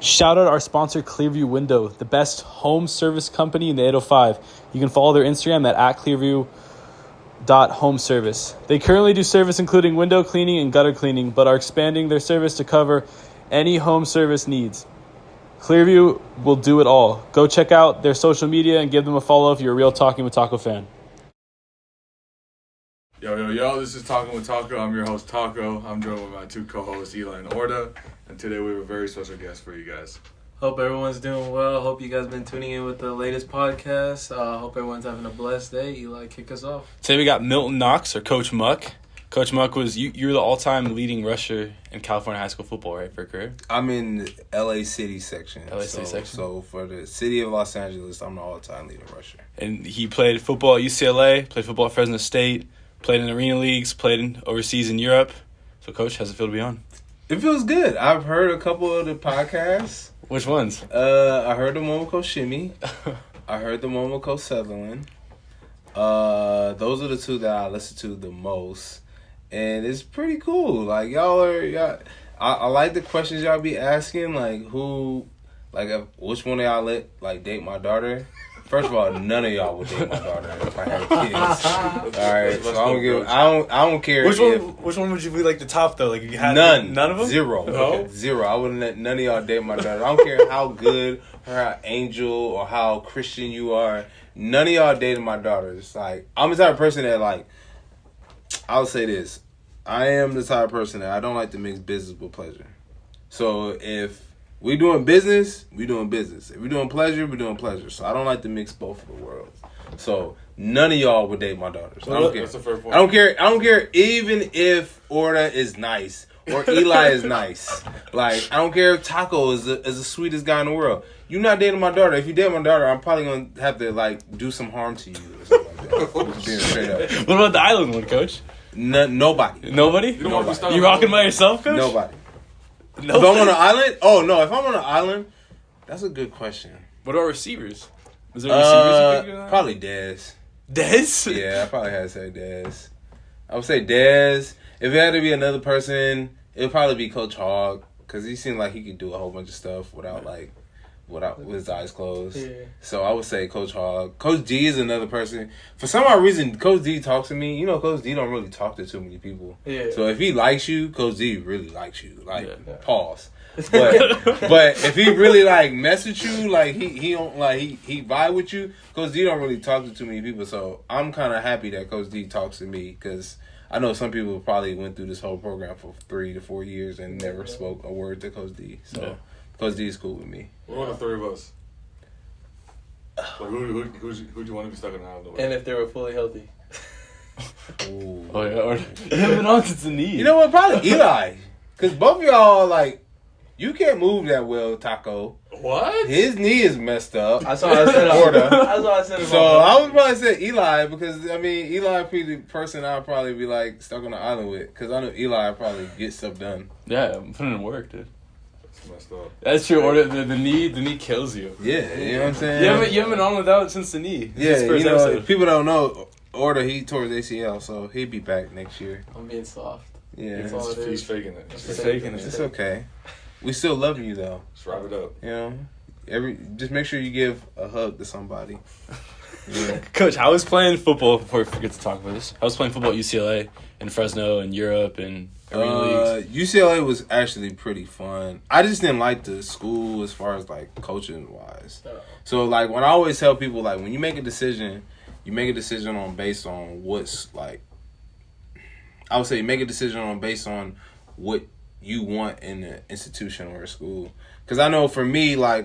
Shout out our sponsor, Clearview Window, the best home service company in the 805. You can follow their Instagram at @clearview.homeservice. They currently do service including window cleaning and gutter cleaning, but are expanding their service to cover any home service needs. Clearview will do it all. Go check out their social media and give them a follow if you're a real Talking with Taco fan. Yo, this is Talking with Taco. I'm your host, Taco. I'm joined with my two co-hosts, Eli and Orda. And today we have a very special guest for you guys. Hope everyone's doing well. Hope you guys been tuning in with the latest podcast. Hope everyone's having a blessed day. Eli, kick us off. Today we got Milton Knox, or Coach Muck. Coach Muck was you're the all-time leading rusher in California high school football, right, for a career? I'm in the LA City section. So for the city of Los Angeles, I'm the all-time leading rusher. And he played football at UCLA, played football at Fresno State, played in arena leagues, played overseas in Europe. So, Coach, how's it feel to be on? It feels good. I've heard a couple of the podcasts. Which ones? I heard the one with Coach Shimmy. I heard the one with Coach Sutherland. Those are the two that I listen to the most. And it's pretty cool. Like, I like the questions y'all be asking. Like, which one of y'all let, date my daughter? First of all, none of y'all would date my daughter if I had kids. All right, so I don't care. Which one would you be the top though? Like, if you had none of them? Zero. No? Okay, zero. I wouldn't let none of y'all date my daughter. I don't care how good or how angel or how Christian you are. None of y'all dated my daughter. It's like, I'm the type of person that I'll say this. I am the type of person that I don't like to mix business with pleasure. So if we doing business, we doing business. If we doing pleasure, we doing pleasure. So I don't like to mix both of the worlds. So none of y'all would date my daughters. I don't care. That's the first point. I don't care even if Orda is nice or Eli is nice. I don't care if Taco is the sweetest guy in the world. You're not dating my daughter. If you date my daughter, I'm probably gonna have to do some harm to you or something like that. Just being straight up. What about the island one, Coach? Nobody. Nobody? You rocking by yourself, Coach? Nobody. If I'm on an island? Oh, no. If I'm on an island, that's a good question. What about receivers? Was there receivers you think? Probably Dez. Dez? Yeah, I probably had to say Dez. I would say Dez. If it had to be another person, it would probably be Coach Hogg, because he seemed like he could do a whole bunch of stuff without with his eyes closed. Yeah. So I would say Coach Hogg. Coach D is another person. For some odd reason, Coach D talks to me. Coach D don't really talk to too many people. Yeah. So if he likes you, Coach D really likes you. Pause. But if he really mess with you, he don't he vibe with you, Coach D don't really talk to too many people. So I'm kind of happy that Coach D talks to me, because I know some people probably went through this whole program for 3 to 4 years and never spoke a word to Coach D. So. Yeah. Coach D is cool with me. What are the three of us? Who'd you want to be stuck in the island with? And if they were fully healthy. Ooh. Oh, yeah. Been on since the knee. You know what? Probably Eli. Because both of y'all, you can't move that well, Taco. What? His knee is messed up. That's why I said Orda. That's why I said So I would probably say Eli, because, Eli would be the person I'd probably be, stuck on the island with. Because I know Eli would probably get stuff done. Yeah, I'm putting in work, dude. Messed up. That's true. Or the knee kills you. Yeah, you know what I'm saying? You haven't been on without since the knee. Yeah, people don't know. Orda, he tore his ACL, so he'll be back next year. I'm being soft. Yeah, he's faking it. He's faking it. It's okay. We still love you though. Just wrap it up. Just make sure you give a hug to somebody. Yeah. Coach, I was playing football before we forget to talk about this. I was playing football at UCLA and Fresno and Europe and arena leagues. UCLA was actually pretty fun. I just didn't like the school as far as coaching wise. So when I always tell people when you make a decision, you make a decision based on what's I would say you make a decision based on what you want in the institution or a school. Because I know for me, I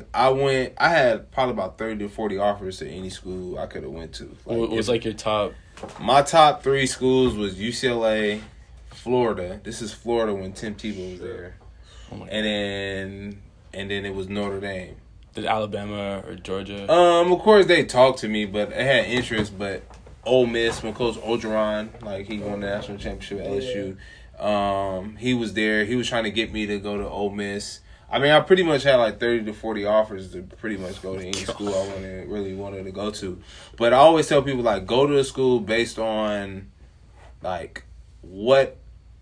had probably about 30 to 40 offers to any school I could have went to. What was your top? My top 3 schools was UCLA, Florida. This is Florida when Tim Tebow was there. Oh my God. And then it was Notre Dame. Did Alabama or Georgia? Of course they talked to me, but I had interest. But Ole Miss, when Coach Orgeron, he won the national championship at LSU, he was there. He was trying to get me to go to Ole Miss. I pretty much had 30 to 40 offers to pretty much go to any school I really wanted to go to. But I always tell people go to a school based on what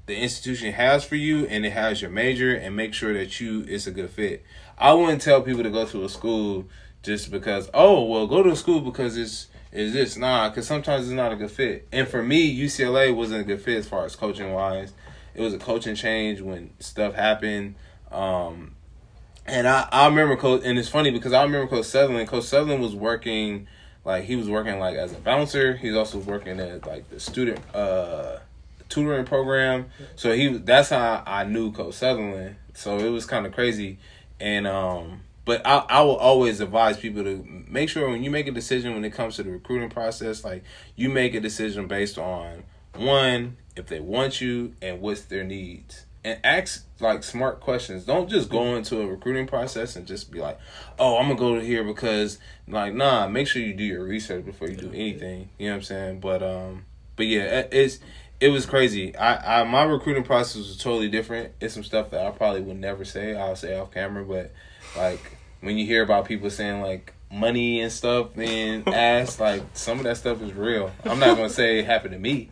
the institution has for you, and it has your major, and make sure that it's a good fit. I wouldn't tell people to go to a school just because, go to a school because it's this. Nah, because sometimes it's not a good fit. And for me, UCLA wasn't a good fit as far as coaching-wise. It was a coaching change when stuff happened. And I remember Coach, and it's funny because I remember Coach Sutherland. Coach Sutherland was working, he was working, as a bouncer. He was also working at, the student tutoring program. So that's how I knew Coach Sutherland. So it was kind of crazy. And, but I will always advise people to make sure when you make a decision when it comes to the recruiting process, you make a decision based on, one, if they want you and what's their needs. And ask, smart questions. Don't just go into a recruiting process and just be like, oh, I'm going to go to here because, nah, make sure you do your research before you do anything. You know what I'm saying? But yeah, it was crazy. My recruiting process was totally different. It's some stuff that I probably would never say. I'll say off camera, but, when you hear about people saying, money and stuff being asked, some of that stuff is real. I'm not going to say it happened to me.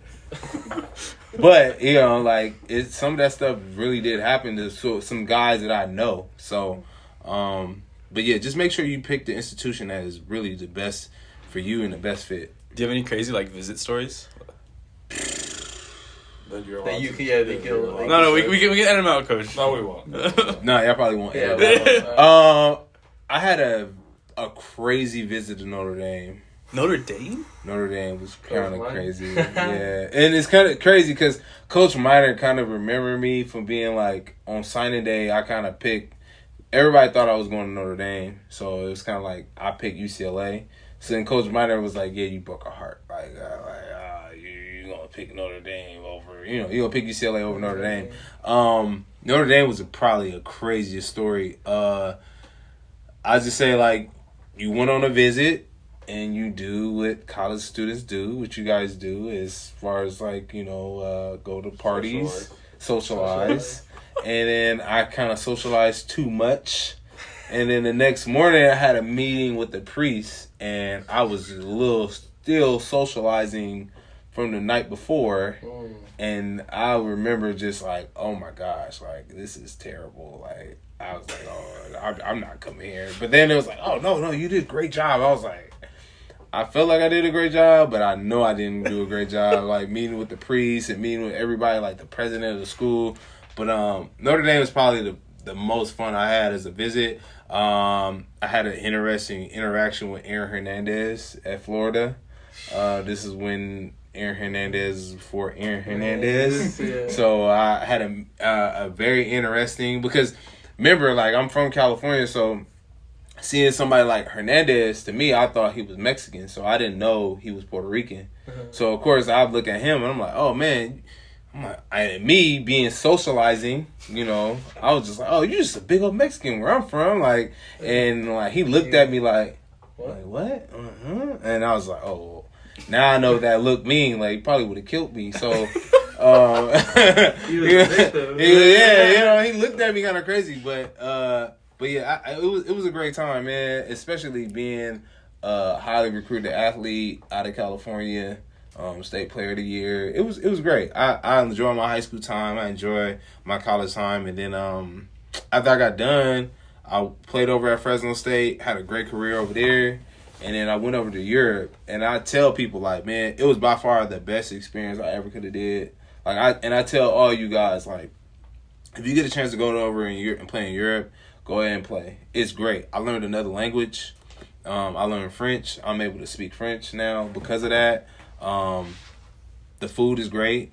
But, some of that stuff really did happen to some guys that I know. So, but yeah, just make sure you pick the institution that is really the best for you and the best fit. Do you have any crazy, visit stories? That you're That you allowed can, to- yeah, that they you're can. allowed to No, we say. can edit them out, Coach. No, we won't. No, y'all probably won't. Yeah. I had a crazy visit to Notre Dame. Notre Dame? Notre Dame was kind of Miner? crazy. Yeah. And it's kind of crazy because Coach Miner kind of remembered me from being on signing day. I kind of picked, everybody thought I was going to Notre Dame. So it was kind of I picked UCLA. So then Coach Miner was like, yeah, you broke a heart. You're going to pick Notre Dame over, you're going to pick UCLA over Notre Dame. Notre Dame was probably a craziest story. I just say, you went on a visit. And you do what college students do, what you guys do, as far as go to parties, socialize. And then I kind of socialized too much. And then the next morning I had a meeting with the priest, and I was still socializing from the night before. And I remember just oh my gosh, this is terrible. I was oh, I'm not coming here. But then it was oh, no, you did a great job. I was I felt like I did a great job, but I know I didn't do a great job. Meeting with the priest and meeting with everybody, the president of the school. But Notre Dame was probably the most fun I had as a visit. I had an interesting interaction with Aaron Hernandez at Florida. This is when Aaron Hernandez was before Aaron Hernandez. Yeah. So I had a very interesting, because remember, I'm from California, so seeing somebody like Hernandez, to me, I thought he was Mexican, so I didn't know he was Puerto Rican. So, of course, I look at him, and I'm like, oh, man. Me being socializing, I was just oh, you're just a big old Mexican where I'm from. And he looked at me what? And I was like, oh, now I know what that look mean. He probably would have killed me. So, He was a victim. he looked at me kind of crazy, but yeah, it was a great time, man. Especially being a highly recruited athlete out of California, state player of the year. It was great. I enjoyed my high school time. I enjoyed my college time, and then after I got done, I played over at Fresno State. Had a great career over there, and then I went over to Europe. And I tell people man, it was by far the best experience I ever could have did. I tell all you guys if you get a chance to go over in Europe and play in Europe, go ahead and play. It's great. I learned another language. I learned French. I'm able to speak French now because of that. The food is great.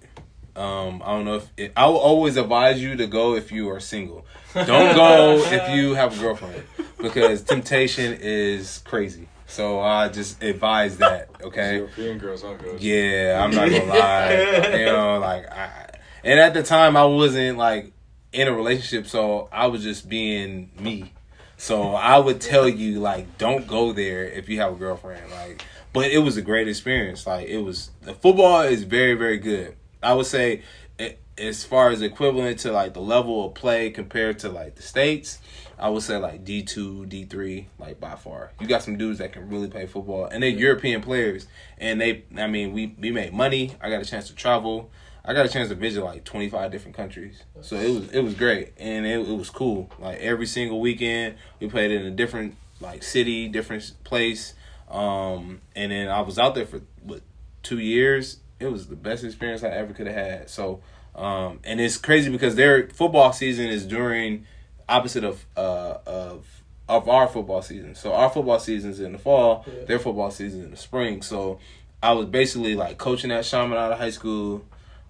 I don't know I will always advise you to go if you are single. Don't go if you have a girlfriend, because temptation is crazy. So I just advise that, okay? European girls aren't good. Yeah, I'm not gonna lie. And at the time I wasn't in a relationship, so I was just being me. So I would tell you don't go there if you have a girlfriend. But it was a great experience. The football is very, very good. I would say as far as equivalent to the level of play compared to the States, I would say like D2, D3, like by far. You got some dudes that can really play football, and they're European players. And we made money. I got a chance to travel. I got a chance to visit like 25 different countries. So it was great, and it was cool. Like every single weekend, we played in a different like city, different place. And then I was out there for 2 years. It was the best experience I ever could have had. So, and it's crazy because their football season is during opposite of our football season. So our football season is in the fall. Yeah. Their football season is in the spring. So I was basically like coaching at Chaminade High School,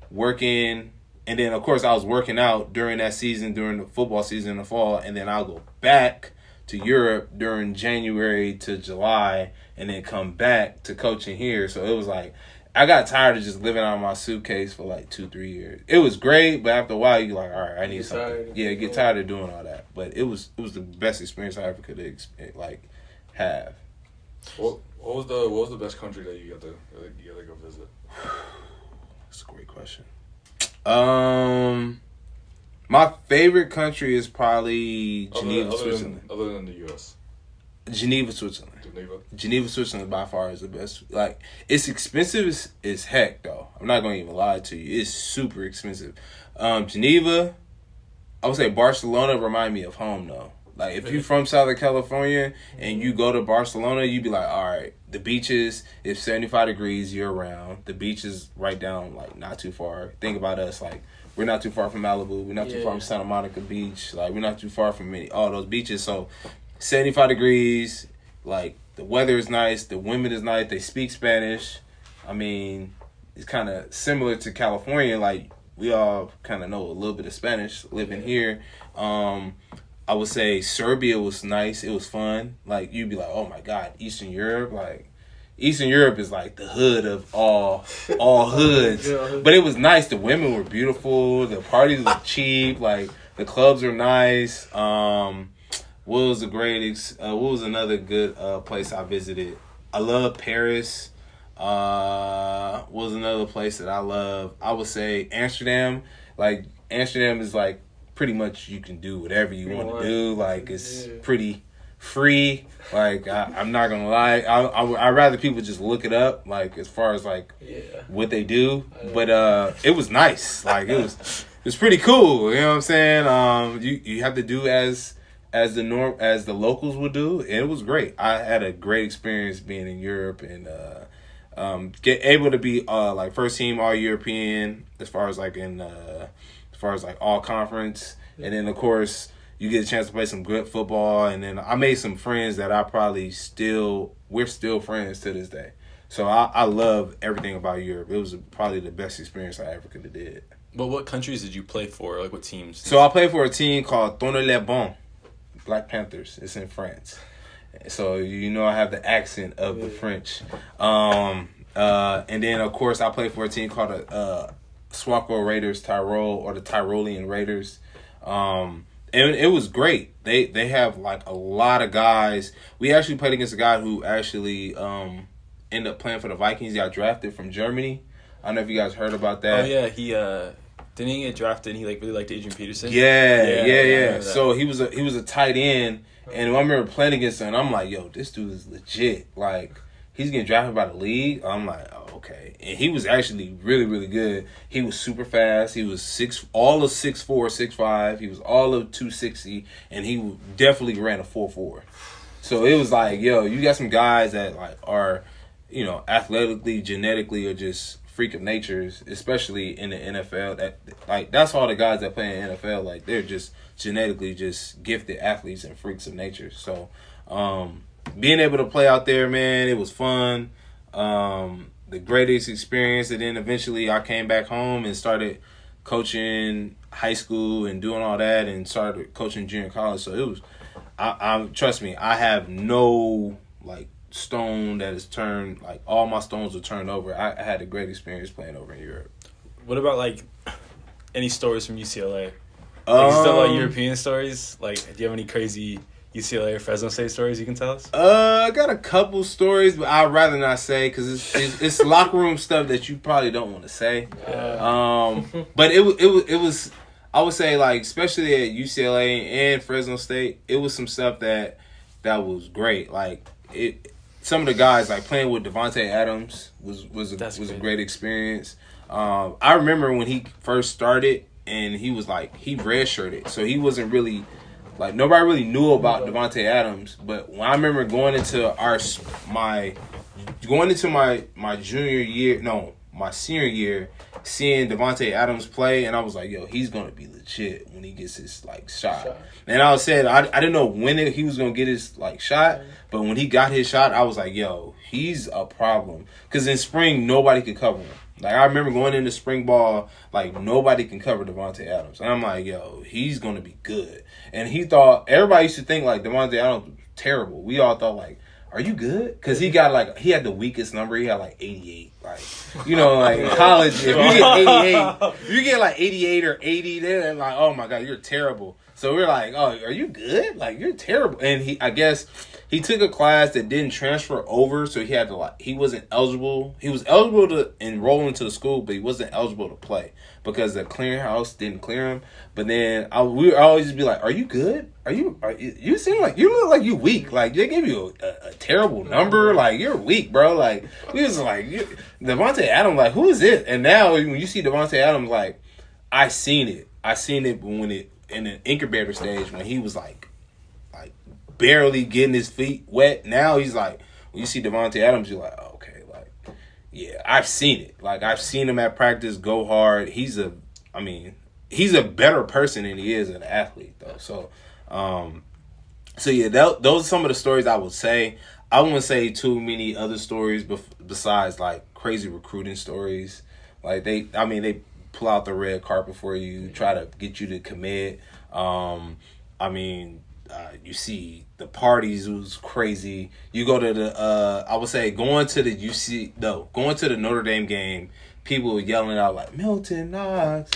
working, and then of course I was working out during that season, during the football season in the fall, and then I'll go back to Europe during January to July, and then come back to coaching here. So it was like I got tired of just living out of my suitcase for like 2-3 years. It was great, but after a while you're like, all right, I need something. Get tired of doing all that. But it was the best experience I ever could have. What was the best country that you got to go visit? That's a great question. My favorite country is probably Geneva, Switzerland. Other than the U.S. Geneva, Switzerland. Geneva, Switzerland by far is the best. Like, it's expensive as heck, though. I'm not going to even lie to you. It's super expensive. Geneva, I would say Barcelona remind me of home, though. Like, if you're from Southern California and you go to Barcelona, you'd be like, all right, the beaches, it's 75 degrees year-round. The beach is right down, like, not too far. Think about us, like, we're not too far from Malibu. We're not too far from Santa Monica Beach. Like, we're not too far from all those beaches. So, 75 degrees, like, the weather is nice. The women is nice. They speak Spanish. I mean, it's kind of similar to California. Like, we all kind of know a little bit of Spanish living here. I would say Serbia was nice. It was fun. Like, you'd be like, oh, my God, Eastern Europe. Like, Eastern Europe is like the hood of all hoods. But it was nice. The women were beautiful. The parties were cheap. Like, the clubs were nice. What was another good place I visited? I love Paris. What was another place that I love? I would say Amsterdam. Like, Amsterdam is like pretty much you can do whatever you want to do. Like, it's pretty free. Like, I'm not gonna lie. I'd rather people just look it up. Like, as far as like what they do. But it was nice. Like, it was pretty cool. You know what I'm saying? You have to do as the locals would do, and it was great. I had a great experience being in Europe and get able to be like first team all European as far as like all conference, and then of course you get a chance to play some good football, and then I made some friends that we're still friends to this day. So I love everything about Europe. It was probably the best experience I ever could have did. But what countries did you play for? Like, what teams? So I played for a team called Tonnerre-les-Bains. Black Panthers. It's in France. So, I have the accent of the French. And then, of course, I played for a team called the Swaco Raiders Tyrol, or the Tyrolean Raiders. And it was great. They have, like, a lot of guys. We actually played against a guy who actually ended up playing for the Vikings. He got drafted from Germany. I don't know if you guys heard about that. Oh, yeah. He didn't he get drafted and he really liked Adrian Peterson? Yeah. So he was a tight end, and I remember playing against him, and I'm like, yo, this dude is legit. Like, he's getting drafted by the league. I'm like, oh, okay. And he was actually really, really good. He was super fast. He was all of 6'4", 6'5". He was all of 260, and he definitely ran a 4.4. So it was like, yo, you got some guys that like are, athletically, genetically, or just freak of natures, especially in the NFL. That's all the guys that play in the NFL. Like, they're just genetically just gifted athletes and freaks of nature. So, being able to play out there, man, it was fun. The greatest experience. And then eventually I came back home and started coaching high school and doing all that, and started coaching junior college. So it was, trust me, I have no like stone that is turned, like all my stones were turned over. I had a great experience playing over in Europe. What about like any stories from UCLA? Like, still like European stories? Like, do you have any crazy UCLA or Fresno State stories you can tell us? I got a couple stories, but I'd rather not say because it's locker room stuff that you probably don't want to say. But it was I would say, like, especially at UCLA and Fresno State, it was some stuff that was great. Like, some of the guys, like, playing with Devontae Adams was a great experience. I remember when he first started, and he was, like, he redshirted. So he wasn't really, like, nobody really knew about Devontae Adams. But when I remember going into my junior year, no, my senior year, seeing Devontae Adams play, and I was like, yo, he's going to be legit when he gets his, like, shot. And I said, I didn't know when he was going to get his, like, shot, but when he got his shot, I was like, yo, he's a problem. Because in spring, nobody could cover him. Like, I remember going into spring ball, like, nobody can cover Devontae Adams. And I'm like, yo, he's going to be good. And everybody used to think, like, Devontae Adams was terrible. We all thought, like, are you good? Because he had the weakest number. He had, like, 88. Like, you know, like, in college, if you get like 88 or 80, then like, oh, my God, you're terrible. So we're like, oh, are you good? Like, you're terrible. And I guess he took a class that didn't transfer over, so he wasn't eligible. He was eligible to enroll into the school, but he wasn't eligible to play because the clearinghouse didn't clear him. But then we would always be like, are you good? You seem like you look like you weak. Like, they gave you a terrible number. Like, you're weak, bro. Like, we was like, Devontae Adams, like, who is it? And now when you see Devontae Adams, like, I seen it when in the incubator stage when he was like barely getting his feet wet. Now he's like, when you see Devontae Adams, you're like, oh, okay, like, yeah, I've seen it. Like, I've seen him at practice go hard. He's a better person than he is an athlete, though. So yeah, those are some of the stories I would say. I wouldn't say too many other stories besides, like, crazy recruiting stories. Like, they pull out the red carpet for you, try to get you to commit. You see the parties was crazy. You go to going to the Notre Dame game, people were yelling out like, Milton Knox.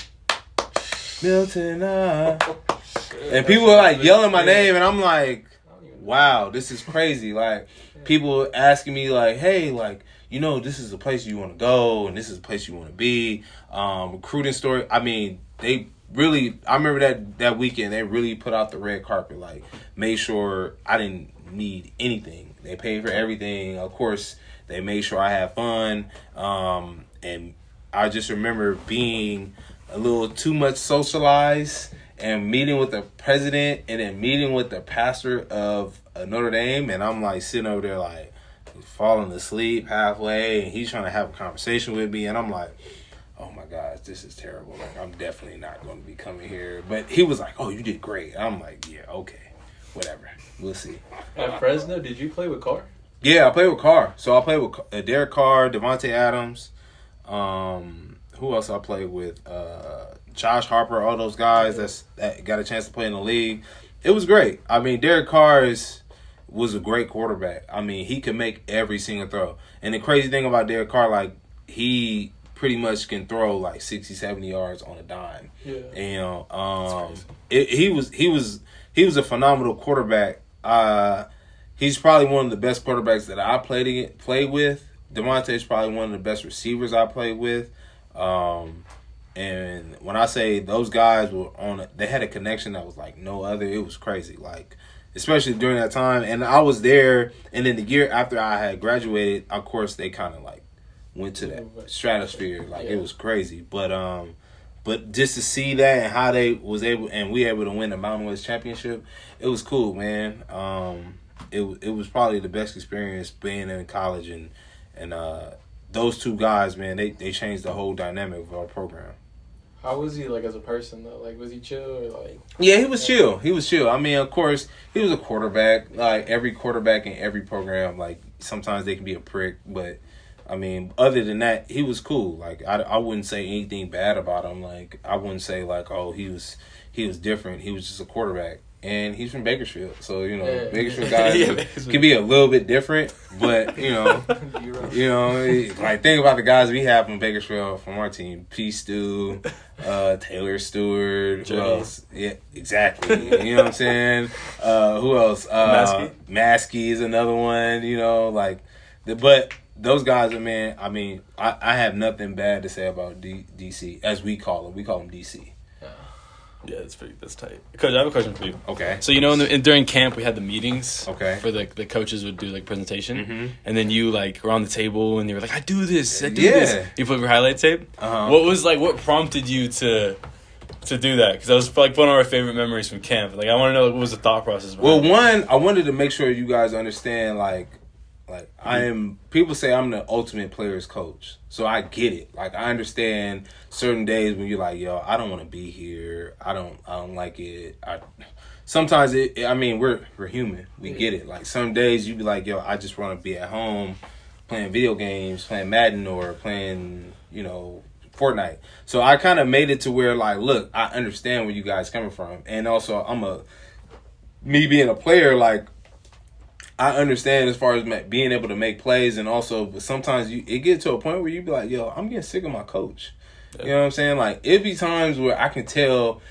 And people were like yelling my name, and I'm like, wow, this is crazy. Like, people asking me like, hey, like, you know, this is the place you want to go, and this is the place you want to be. Recruiting story. I mean, I remember that weekend, they really put out the red carpet, like, made sure I didn't need anything. They paid for everything. Of course, they made sure I had fun. And I just remember being a little too much socialized and meeting with the president and then meeting with the pastor of Notre Dame. And I'm, like, sitting over there, like, falling asleep halfway, and he's trying to have a conversation with me, and I'm like, oh my gosh, this is terrible. Like, I'm definitely not going to be coming here. But he was like, oh, you did great. I'm like, yeah, okay, whatever. We'll see. At Fresno, did you play with Carr? Yeah, I played with Carr. So I played with Derek Carr, Devontae Adams. Who else I played with? Josh Harper, all those guys that got a chance to play in the league. It was great. I mean, Derek Carr was a great quarterback. I mean, he could make every single throw. And the crazy thing about Derek Carr, like, he pretty much can throw like 60, 70 yards on a dime. Yeah. And he was a phenomenal quarterback. He's probably one of the best quarterbacks that I played with. Devontae's probably one of the best receivers I played with. And when I say those guys they had a connection that was like no other. It was crazy. Like, especially during that time. And I was there, and then the year after I had graduated, of course, they kind of like went to that stratosphere. Like, it was crazy. But just to see that and how they we able to win the Mountain West Championship, it was cool, man. It was probably the best experience being in college, and those two guys, man, they changed the whole dynamic of our program. How was he, like, as a person, though? Like, was he chill or, like... Yeah, he was chill. He was chill. I mean, of course, he was a quarterback. Like, every quarterback in every program, like, sometimes they can be a prick. But, I mean, other than that, he was cool. Like, I wouldn't say anything bad about him. Like, I wouldn't say, like, oh, he was different. He was just a quarterback. And he's from Bakersfield. So, you know, Bakersfield guys can be a little bit different. But, you know, like, think about the guys we have from Bakersfield from our team. P. Stu, Taylor Stewart. Who else? Yeah, exactly. You know what I'm saying? Who else? Maskey is another one, you know, like, but those guys are, man, I mean, I have nothing bad to say about DC, as we call them. We call them DC. Yeah, that's tight. Coach, I have a question for you. Okay. So during camp we had the meetings. Okay. For the coaches would do like presentation, Mm-hmm. and then you like were on the table and you were like, I do this. Yeah. You put your highlight tape. Uh-huh. What prompted you to do that? Because that was like one of our favorite memories from camp. Like I want to know what was the thought process behind it. One, I wanted to make sure you guys understand like I am. People say I'm the ultimate player's coach, so I get it. Like I understand certain days when you're like, yo, I don't want to be here. I don't like it. Sometimes I mean, we're human. We get it. Like some days you be like, yo, I just want to be at home playing video games, playing Madden or playing, Fortnite. So I kind of made it to where like, look, I understand where you guys coming from, and also me being a player, like. I understand as far as being able to make plays, and also, but sometimes it get to a point where you be like, yo, I'm getting sick of my coach. Yeah. You know what I'm saying? Like, it be times where I can tell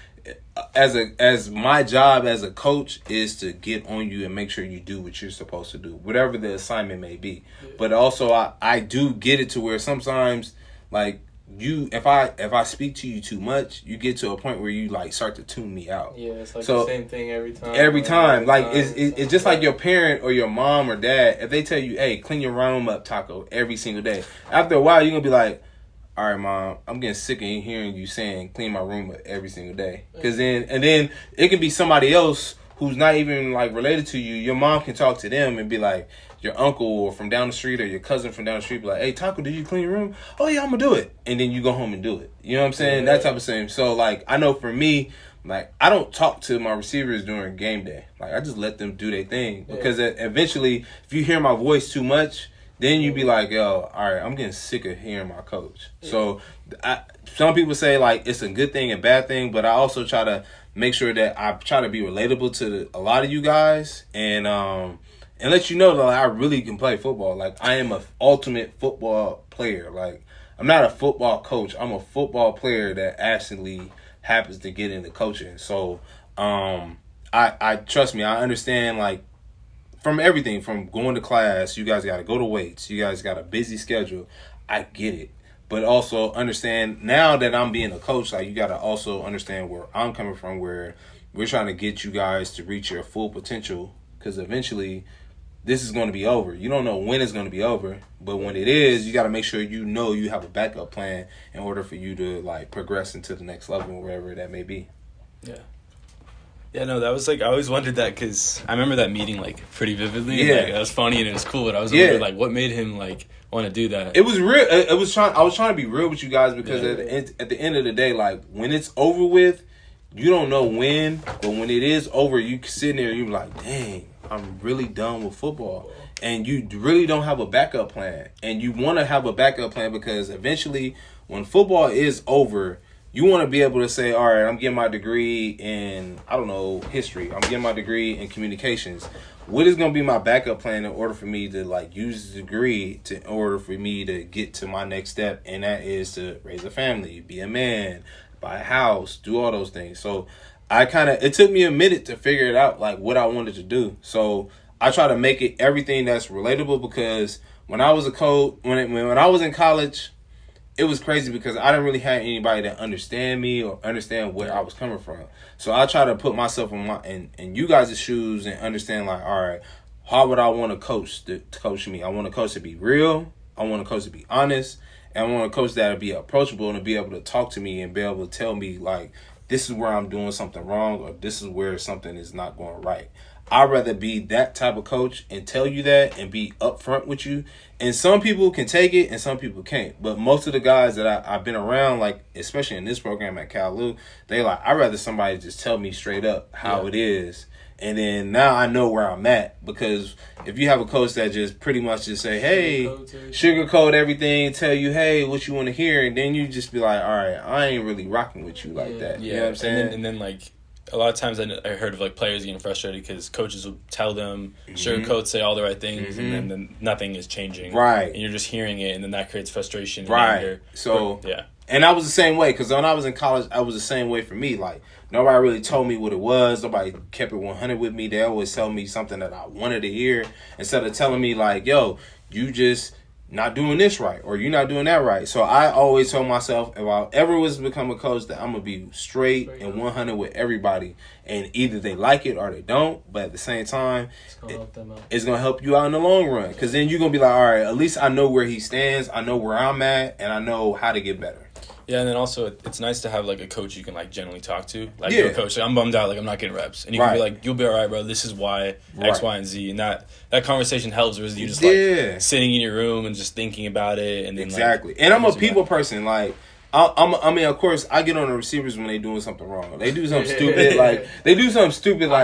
as my job as a coach is to get on you and make sure you do what you're supposed to do, whatever the assignment may be. Yeah. But also, I do get it to where sometimes, like, if I speak to you too much, you get to a point where you like start to tune me out. Yeah, it's like the same thing every time. Like it's just like your parent or your mom or dad. If they tell you, "Hey, clean your room up, Taco," every single day. After a while, you're gonna be like, "All right, mom, I'm getting sick of hearing you saying clean my room up every single day." Because then it can be somebody else who's not even like related to you. Your mom can talk to them and be like, your uncle or from down the street or your cousin from down the street be like, hey, Taco, did you clean your room? Oh, yeah, I'm going to do it. And then you go home and do it. You know what I'm saying? Yeah. That type of thing. So, like, I know for me, like, I don't talk to my receivers during game day. Like, I just let them do their thing. Because eventually, if you hear my voice too much, then you be like, yo, all right, I'm getting sick of hearing my coach. Yeah. So, some people say, like, it's a good thing and bad thing, but I also try to make sure that I try to be relatable to a lot of you guys and let you know that I really can play football. Like, I am an ultimate football player. Like, I'm not a football coach. I'm a football player that actually happens to get into coaching. So, I trust me, I understand, like, from everything, from going to class, you guys got to go to weights, you guys got a busy schedule. I get it. But also understand, now that I'm being a coach, like, you got to also understand where I'm coming from, where we're trying to get you guys to reach your full potential, because eventually this is going to be over. You don't know when it's going to be over, but when it is, you got to make sure you have a backup plan in order for you to, like, progress into the next level, wherever that may be. Yeah. Yeah, no, that was like, I always wondered that because I remember that meeting like pretty vividly. Yeah. And, like, that was funny and it was cool, but I was wondering like what made him like want to do that. It was real. I was trying to be real with you guys because at the end of the day, like, when it's over with, you don't know when, but when it is over, you sitting there and you're like, dang, I'm really done with football. And you really don't have a backup plan. And you want to have a backup plan because eventually when football is over, you want to be able to say, all right, I'm getting my degree in, I don't know, history. I'm getting my degree in communications. What is going to be my backup plan in order for me to, like, use the degree in order for me to get to my next step? And that is to raise a family, be a man, buy a house, do all those things. So it took me a minute to figure it out, like, what I wanted to do. So I try to make it everything that's relatable because when I was a coach, when I was in college, it was crazy because I didn't really have anybody that understand me or understand where I was coming from. So I try to put myself in you guys' shoes and understand, like, all right, how would I want a coach to coach me? I want a coach to be real. I want a coach to be honest. And I want a coach that will be approachable and to be able to talk to me and be able to tell me, like, this is where I'm doing something wrong or this is where something is not going right. I'd rather be that type of coach and tell you that and be upfront with you. And some people can take it and some people can't. But most of the guys that I've been around, like, especially in this program at Cal, they like, I'd rather somebody just tell me straight up how it is. And then now I know where I'm at, because if you have a coach that just pretty much just say, hey, sugarcoat everything, tell you, hey, what you want to hear, and then you just be like, all right, I ain't really rocking with you like that. You know what I'm saying? And then like, a lot of times I heard of like players getting frustrated because coaches will tell them, sugarcoat, say all the right things, and then nothing is changing. Right. And you're just hearing it, and then that creates frustration and right. anger. So, yeah. And I was the same way, because when I was in college, I was the same way for me. Like, nobody really told me what it was. Nobody kept it 100 with me. They always tell me something that I wanted to hear instead of telling me, like, yo, you just not doing this right, or you're not doing that right. So I always told myself, if I ever was to become a coach, that I'm gonna be straight and 100 with everybody, and either they like it or they don't. But at the same time, it's gonna help you out in the long run, because then you're gonna be like, all right, at least I know where he stands, I know where I'm at, and I know how to get better. Yeah, and then also it's nice to have like a coach you can like generally talk to. Like, yo, coach, like, I'm bummed out, like I'm not getting reps, and you can be like, you'll be all right, bro. This is why X, Y, and Z, and that conversation helps. Whereas you just like sitting in your room and just thinking about it, and then exactly. And I'm a people person, like. I mean, of course, I get on the receivers when they doing something wrong. They do something stupid, like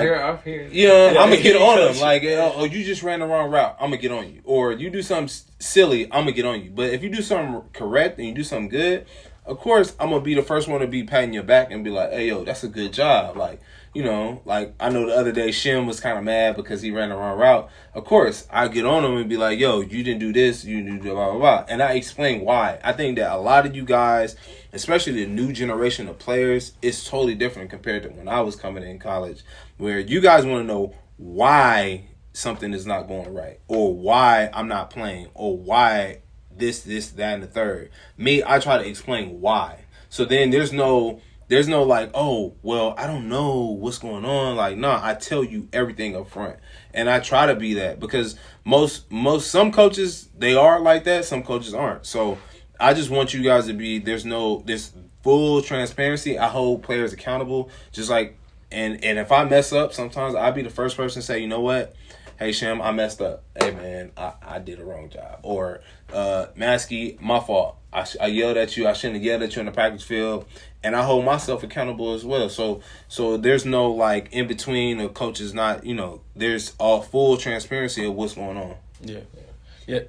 I'm here. You know, I'm gonna get on them. Like, oh, you just ran the wrong route. I'm gonna get on you. Or you do something silly. I'm gonna get on you. But if you do something correct and you do something good, of course, I'm gonna be the first one to be patting your back and be like, hey, yo, that's a good job. Like, you know, like I know the other day Shim was kind of mad because he ran the wrong route. Of course, I get on him and be like, yo, you didn't do this, you didn't do blah, blah, blah. And I explain why. I think that a lot of you guys, especially the new generation of players, is totally different compared to when I was coming in college, where you guys want to know why something is not going right, or why I'm not playing, or why this, that, and the third. Me, I try to explain why. So then there's no like, oh, well, I don't know what's going on. Like, no, I tell you everything up front. And I try to be that, because some coaches, they are like that. Some coaches aren't. So I just want you guys to be, there's full transparency. I hold players accountable. Just like, and if I mess up, sometimes I'll be the first person to say, you know what? Hey, Shem, I messed up. Hey, man, I did a wrong job. Or, Maskey, my fault. I yelled at you. I shouldn't have yelled at you in the practice field. And I hold myself accountable as well. So there's no, like, in between. The coach is not, you know, there's all full transparency of what's going on. Yeah.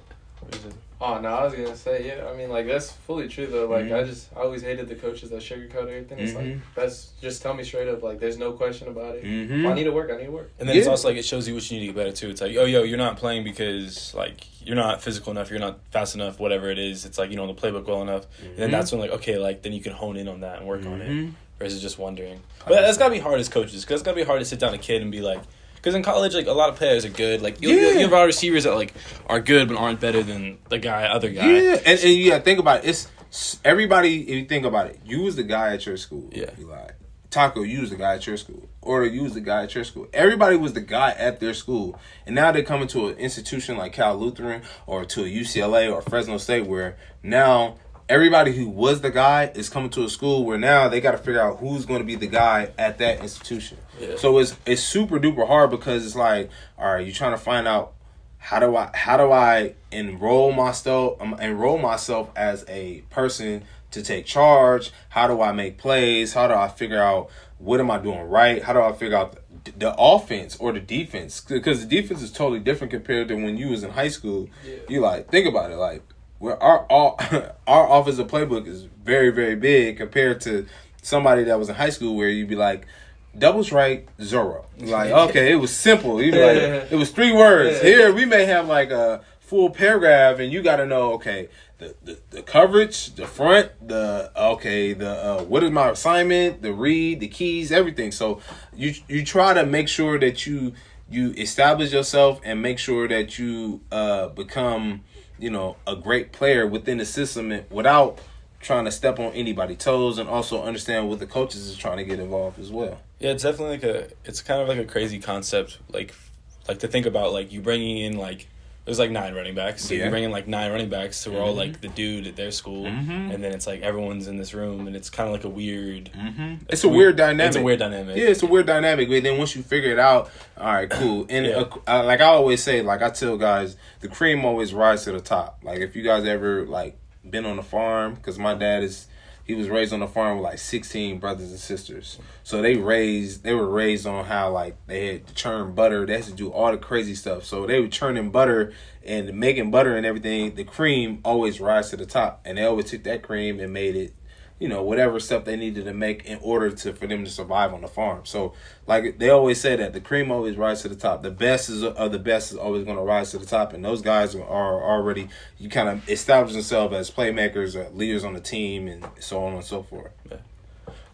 Oh, no, I was going to say, yeah, I mean, like, that's fully true, though. Like, I always hated the coaches that sugarcoat everything. It's like, that's, just tell me straight up, like, there's no question about it. If I need to work, I need to work. And then it's also, like, it shows you what you need to get better, too. It's like, oh, yo, you're not playing because, like, you're not physical enough, you're not fast enough, whatever it is. It's like, you know, the playbook well enough. And then that's when, like, okay, like, then you can hone in on that and work on it. Versus just wondering. But that's got to be hard as coaches, because it's got to be hard to sit down a kid and be like, because in college, like, a lot of players are good. Like, you have a lot of receivers that, like, are good but aren't better than the other guy. Yeah, and you got to think about it. It's everybody, if you think about it, you was the guy at your school. Yeah. Eli. Taco, you was the guy at your school. Or you was the guy at your school. Everybody was the guy at their school. And now they're coming to an institution like Cal Lutheran or to a UCLA or Fresno State, where now everybody who was the guy is coming to a school where now they got to figure out who's going to be the guy at that institution. Yeah. So it's super duper hard, because it's like, all right, you're trying to find out how do I enroll myself as a person to take charge? How do I make plays? How do I figure out what am I doing right? How do I figure out the offense or the defense? Because the defense is totally different compared to when you was in high school. Yeah. You like think about it, like where our offensive playbook is very, very big compared to somebody that was in high school, where you'd be like, doubles right, zero. Like, okay, it was simple. You'd be like, it was 3 words. Here we may have like a full paragraph, and you got to know, okay, the coverage, the front, what is my assignment, the read, the keys, everything. So you try to make sure that you establish yourself and make sure that you become, you know, a great player within the system, without trying to step on anybody's toes, and also understand what the coaches is trying to get involved as well. Yeah, it's definitely it's kind of like a crazy concept, like to think about, like, you bringing in, like, there's like 9 running backs, so you bring in like 9 running backs, so we're all like the dude at their school, and then it's like everyone's in this room, and it's kind of like a weird. It's a weird dynamic. It's a weird dynamic. Yeah, it's a weird dynamic. But then once you figure it out, all right, cool. And like I always say, like I tell guys, the cream always rises to the top. Like if you guys ever like been on a farm, because my dad he was raised on a farm with like 16 brothers and sisters. So they were raised on how like they had to churn butter. They had to do all the crazy stuff. So they were churning butter and making butter and everything. The cream always rise to the top. And they always took that cream and made it, you know, whatever stuff they needed to make in order for them to survive on the farm. So like they always say that the cream always rises to the top. The best of the best is always going to rise to the top. And those guys are already, you kind of establish themselves as playmakers, leaders on the team, and so on and so forth. Yeah.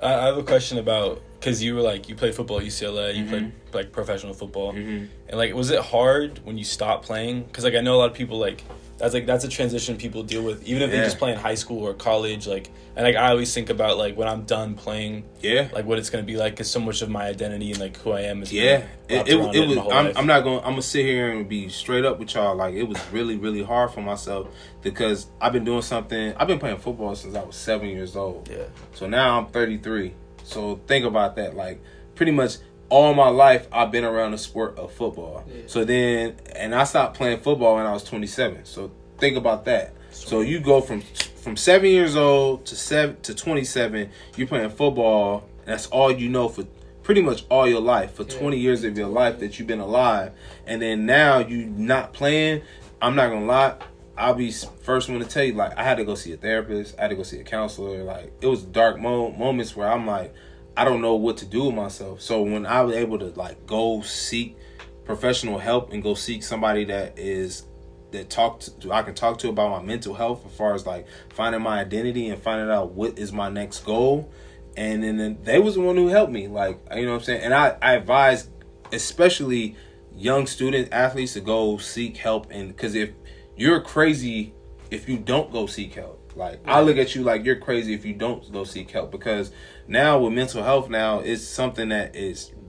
I have a question about because you were like, you played football at UCLA, you played like professional football, and like, was it hard when you stopped playing? Because like I know a lot of people like that's a transition people deal with, even if they just play in high school or college. Like, and like I always think about like when I'm done playing, like what it's gonna be like, because so much of my identity and like who I am is it was. I'm not gonna. I'm gonna sit here and be straight up with y'all. Like, it was really, really hard for myself because I've been doing something. I've been playing football since I was 7 years old. Yeah. So now I'm 33. So think about that. Like, pretty much all my life I've been around the sport of football. Yeah. So then, and I stopped playing football when I was 27. So think about that. Sweet. So you go from 7 years old to 27. You're playing football. And that's all you know for pretty much all your life, for 20 years of your life that you've been alive. And then now you not playing. I'm not gonna lie. I'll be first one to tell you, like, I had to go see a therapist. I had to go see a counselor. Like, it was dark moments where I'm like, I don't know what to do with myself. So when I was able to like go seek professional help and go seek somebody that I can talk to about my mental health, as far as like finding my identity and finding out what is my next goal. And then they was the one who helped me. Like, you know what I'm saying? And I advise especially young student athletes to go seek help. And because if you're crazy if you don't go seek help. Like, I look at you like you're crazy if you don't go seek help, because now with mental health now, it's something that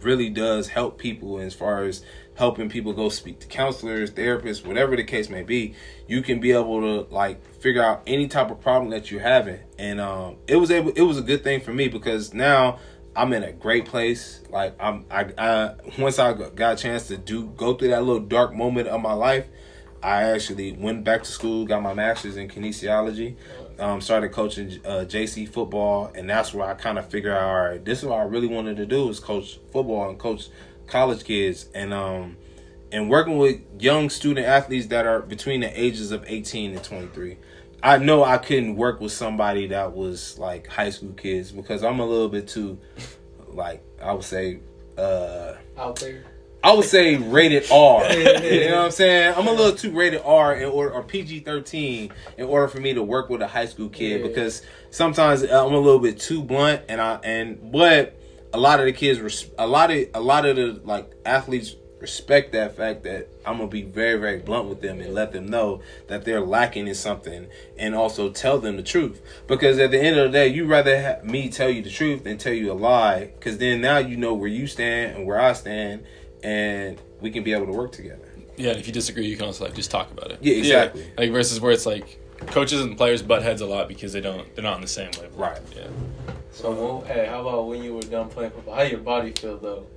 really does help people as far as helping people go speak to counselors, therapists, whatever the case may be. You can be able to like figure out any type of problem that you're having. And it was a good thing for me, because now I'm in a great place. Like I once I got a chance to go through that little dark moment of my life, I actually went back to school, got my master's in kinesiology, started coaching JC football, and that's where I kind of figured out, all right, this is what I really wanted to do, is coach football and coach college kids, and working with young student athletes that are between the ages of 18 and 23. I know I couldn't work with somebody that was like high school kids, because I'm a little bit too, like, I would say, out there. I would say rated R. You know what I'm saying? I'm a little too rated R or PG-13 in order for me to work with a high school kid, because sometimes I'm a little bit too blunt, but a lot of the kids, a lot of the like athletes respect that fact that I'm gonna be very, very blunt with them and let them know that they're lacking in something, and also tell them the truth. Because at the end of the day, you rather have me tell you the truth than tell you a lie, because then now you know where you stand and where I stand, and we can be able to work together. Yeah, and if you disagree, you can also like just talk about it. Yeah, exactly. Yeah, like versus where it's like coaches and players butt heads a lot because they're not on the same level. Right. Yeah. So hey, how about when you were done playing football? How your body feel though?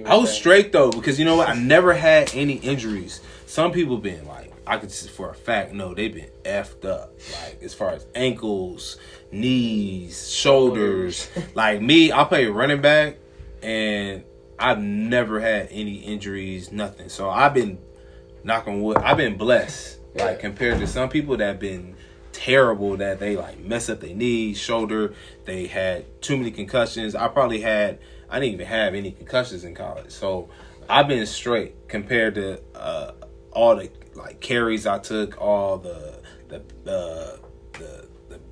I was straight though, because you know what? I never had any injuries. Some people been like, I could say for a fact, no, they've been effed up. Like, as far as ankles, knees, shoulders. Like me, I play running back, and I've never had any injuries, nothing. So I've been, knock on wood, I've been blessed. Like, compared to some people that have been terrible, that they like mess up their knees, shoulder, they had too many concussions. I didn't even have any concussions in college. So I've been straight compared to all the like carries I took, all the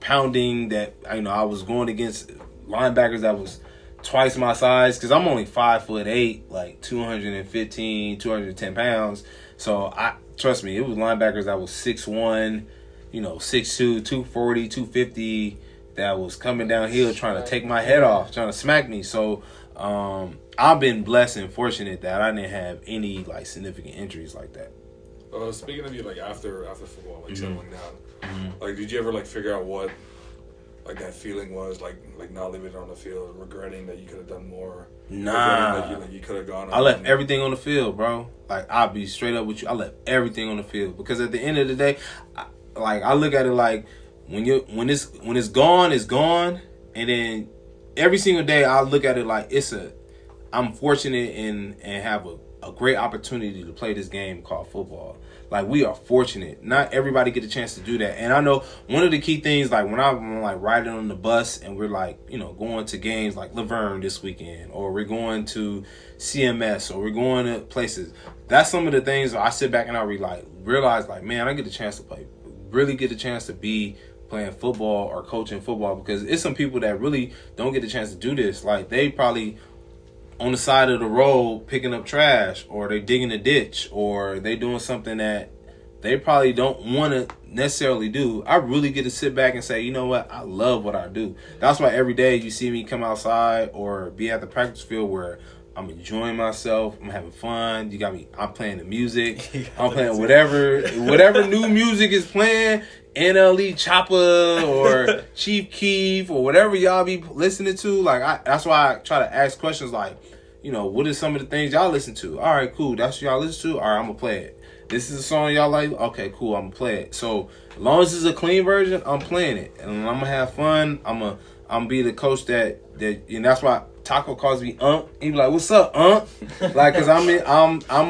pounding that, you know, I was going against linebackers that was twice my size, because I'm only 5'8", like 215, 210 pounds. So trust me, it was linebackers that was 6'1", 6'2", 240, 250 that was coming downhill trying to take my head off, trying to smack me. So I've been blessed and fortunate that I didn't have any like significant injuries like that. Speaking of you, like after football, like settling down, like did you ever like figure out what like that feeling was, like not leaving it on the field, regretting that you could have done more? Nah, you could have gone. I left everything on the field, bro. Like, I'll be straight up with you. I left everything on the field, because at the end of the day, I look at it like when it's gone, it's gone, and then every single day I look at it like I'm fortunate and have a great opportunity to play this game called football. Like, we are fortunate. Not everybody get a chance to do that. And I know one of the key things, like when I'm like riding on the bus and we're like, going to games like Laverne this weekend, or we're going to CMS, or we're going to places. That's some of the things I sit back and I realize like, man, I get a chance to play, really get a chance to be playing football or coaching football, because it's some people that really don't get the chance to do this. Like, they probably on the side of the road picking up trash, or they digging a ditch, or they doing something that they probably don't want to necessarily do. I really get to sit back and say, you know what? I love what I do. That's why every day you see me come outside or be at the practice field where I'm enjoying myself. I'm having fun. You got me. I'm playing the music. I'm playing whatever new music is playing. NLE Choppa or Chief Keef or whatever y'all be listening to. Like, that's why I try to ask questions like, you know, what are some of the things y'all listen to? All right, cool. That's what y'all listen to. All right, I'm gonna play it. This is a song y'all like. Okay, cool. I'm gonna play it. So as long as it's a clean version, I'm playing it, and I'm gonna have fun. I'm gonna be the coach that, and that's why Taco calls me Unc. He be like, "What's up, Unc?" Like, cause I'm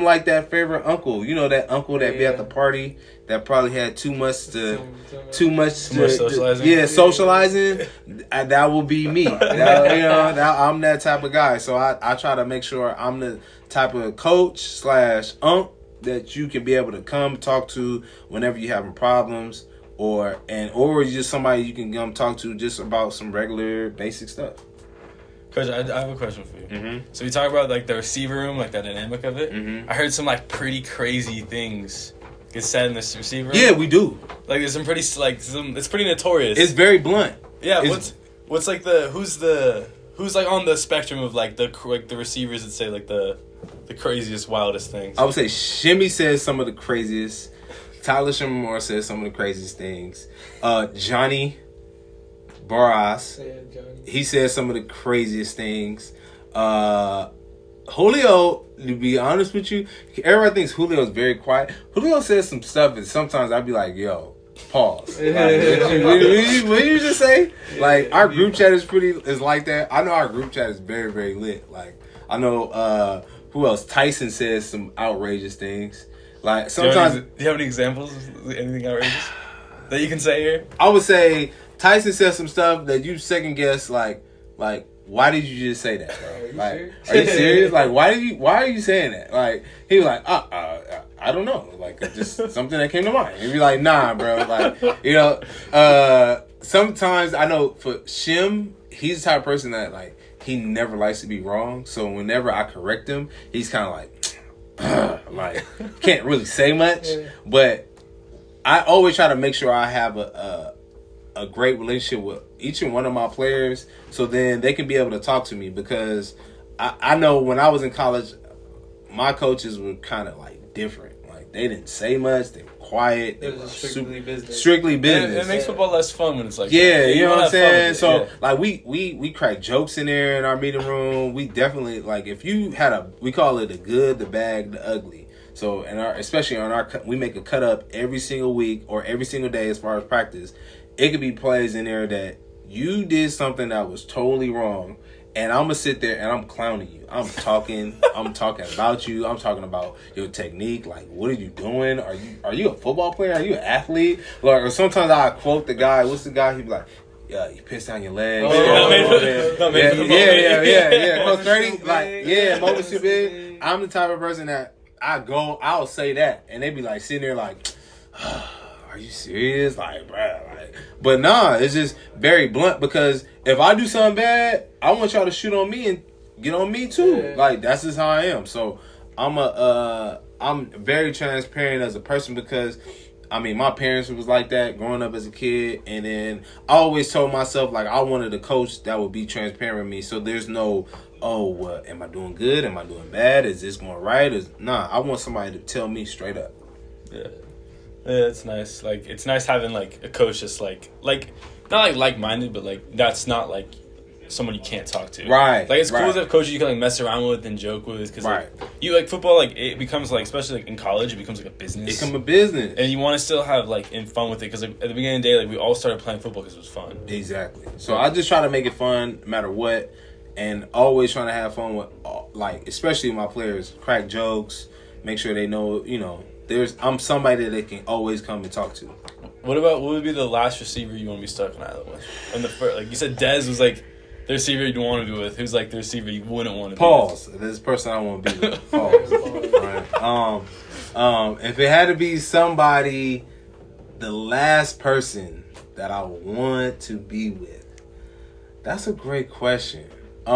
like that favorite uncle. You know, that uncle that be at the party that probably had too much socializing. Yeah, socializing. That will be me. I'm that type of guy. So I try to make sure I'm the type of coach / unc that you can be able to come talk to whenever you're having problems, or you're just somebody you can come talk to just about some regular basic stuff. Coach, I have a question for you. Mm-hmm. So you talk about like the receiver room, like the dynamic of it. Mm-hmm. I heard some like pretty crazy things get said in this receiver room. Yeah, we do. Like there's some pretty it's pretty notorious. It's very blunt. Yeah. What's like who's like on the spectrum of like the receivers that say like the craziest, wildest things? I would say Shimmy says some of the craziest. Tyler Shimmer says some of the craziest things. Johnny Barras, he says some of the craziest things. Julio, to be honest with you, everybody thinks Julio is very quiet. Julio says some stuff, and sometimes I'd be like, yo, pause. Like, what you just say? Like, our group chat is like that. I know our group chat is very, very lit. Like, I know, who else? Tyson says some outrageous things. Like, sometimes... Do you have any examples of anything outrageous that you can say here? I would say Tyson says some stuff that you second guess, like, why did you just say that, bro? Are you serious? Like, why are you saying that? Like, he was like, I don't know. Like, it's just something that came to mind. He'd be like, nah, bro. Like, you know, sometimes I know for Shim, he's the type of person that, like, he never likes to be wrong. So whenever I correct him, he's kind of like, can't really say much. But I always try to make sure I have a great relationship with each and one of my players, so then they can be able to talk to me, because I know when I was in college, my coaches were kind of like different. Like, they didn't say much. They were quiet. They were strictly business. It makes football less fun when it's like that. You know what I'm saying? So like we crack jokes in there in our meeting room. We definitely, like, if you had we call it the good, the bad, the ugly. So especially on our we make a cut up every single week or every single day as far as practice. It could be plays in there that you did something that was totally wrong, and I'm gonna sit there and I'm clowning you. I'm talking about you. I'm talking about your technique. Like, what are you doing? Are you a football player? Are you an athlete? Like, or sometimes I quote the guy. What's the guy? He be like, yeah, you pissed down your legs. Yeah. Close 30. Like, yeah, moments too big. I'm the type of person that I'll say that, and they be like sitting there like, are you serious? Like, bruh, like, but nah, it's just very blunt, because if I do something bad, I want y'all to shoot on me and get on me too. Yeah. Like, that's just how I am. So I'm very transparent as a person, because I mean, my parents was like that growing up as a kid, and then I always told myself, like, I wanted a coach that would be transparent with me, so there's no, what, am I doing good? Am I doing bad? Is this going right? Nah, I want somebody to tell me straight up. Yeah. Yeah, it's nice. Like, it's nice having like a coach that's like not like-minded, but like that's not like someone you can't talk to. Right. Like, it's cool to have coaches you can like mess around with and joke with, because like, you like football, like it becomes like, especially like in college, it becomes like a business. And you want to still have like fun with it, because like, at the beginning of the day, like we all started playing football because it was fun. Exactly. So I just try to make it fun no matter what, and always trying to have fun with, like, especially my players, crack jokes, make sure they know, you know, I'm somebody that they can always come and talk to. What would be the last receiver you want to be stuck in Island with? And the first, like you said, Dez was like the receiver you'd want to be with. Who's like the receiver you wouldn't want to be with? Pause. This person I want to be with. Pause. Right. If it had to be somebody, the last person that I want to be with? That's a great question. You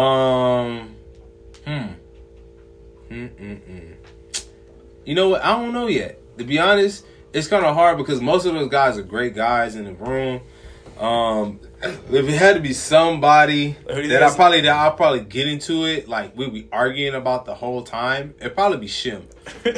know what? I don't know yet. To be honest, it's kind of hard because most of those guys are great guys in the room. If it had to be somebody that I'll probably get into it, like we'd be arguing about the whole time, it'd probably be Shim.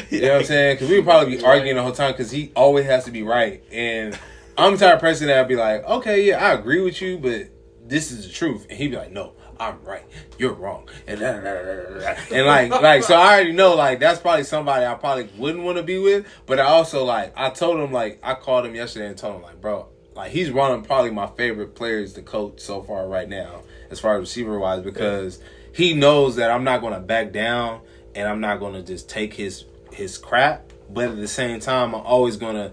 You know what I'm saying? Because we'd probably be arguing the whole time because he always has to be right. And I'm the type of person that'd be like, okay, yeah, I agree with you, but this is the truth. And he'd be like, no, I'm right, you're wrong. And and like so I already know like that's probably somebody I probably wouldn't want to be with. But I also like I told him like I called him yesterday and told him like, bro, like he's one of probably my favorite players to coach so far right now as far as receiver wise because he knows that I'm not gonna back down and I'm not gonna just take his crap. But at the same time I'm always gonna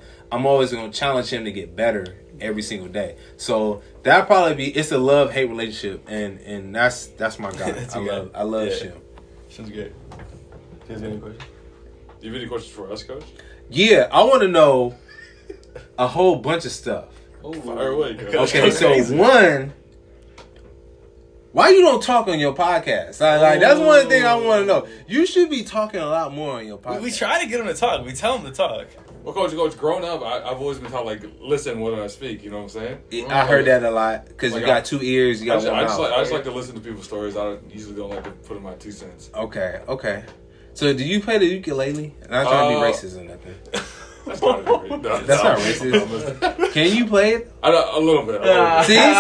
challenge him to get better every single day. So that'd probably be it's a love-hate relationship and that's my guy. I love Shim. Sounds good. Do you have any questions? Do you have any questions for us, Coach? Yeah, I want to know a whole bunch of stuff. Fire away, Coach. Okay, so one, why you don't talk on your podcast? Like that's one thing I want to know. You should be talking a lot more on your podcast. We try to get him to talk. We tell him to talk. Well, Coach, growing up, I've always been taught, like, listen when I speak, you know what I'm saying? I heard that a lot, because like you got 2 ears, you got one mouth. I just like to listen to people's stories. I usually don't like to put in my 2 cents. Okay. So, do you play the ukulele? I'm not trying to be racist or nothing. That's not not racist. Can you play it? A little bit. See, I'm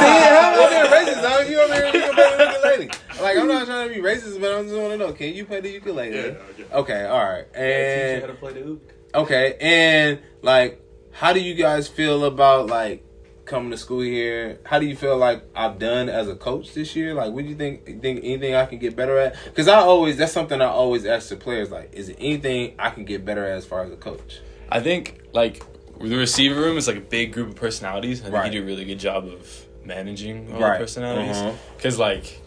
not being racist. You over here, you can play the ukulele. Like, I'm not trying to be racist, but I just want to know, can you play the ukulele? Yeah. Okay, all right. And teach you how to play the uke. Okay, and like, how do you guys feel about like coming to school here? How do you feel like I've done as a coach this year? Like, what do you think anything I can get better at? Because that's something I always ask the players. Like, is there anything I can get better at as far as a coach? I think like the receiver room is like a big group of personalities. I think you do a really good job of managing all the personalities. Because like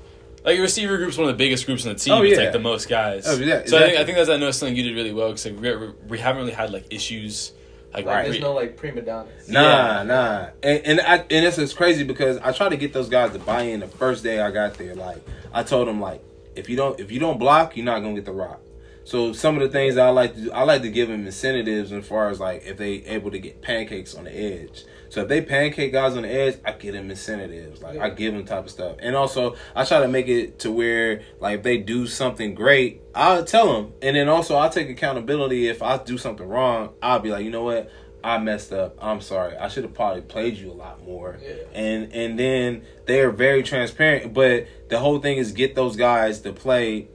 your receiver group's one of the biggest groups on the team. It's like the most guys. So exactly. I think that's something you did really well because like, we haven't really had like issues. Like there's no like prima donnas. Nah. And it's crazy because I try to get those guys to buy in the first day I got there. Like I told them like if you don't block, you're not gonna get the rock. So some of the things I like to do, I like to give them incentives as far as like if they able to get pancakes on the edge. So if they pancake guys on the edge, I give them incentives. Like I give them type of stuff. And also I try to make it to where like if they do something great, I'll tell them. And then also I'll take accountability. If I do something wrong, I'll be like, you know what? I messed up. I'm sorry. I should have probably played you a lot more. Yeah. And then they are very transparent. But the whole thing is get those guys to play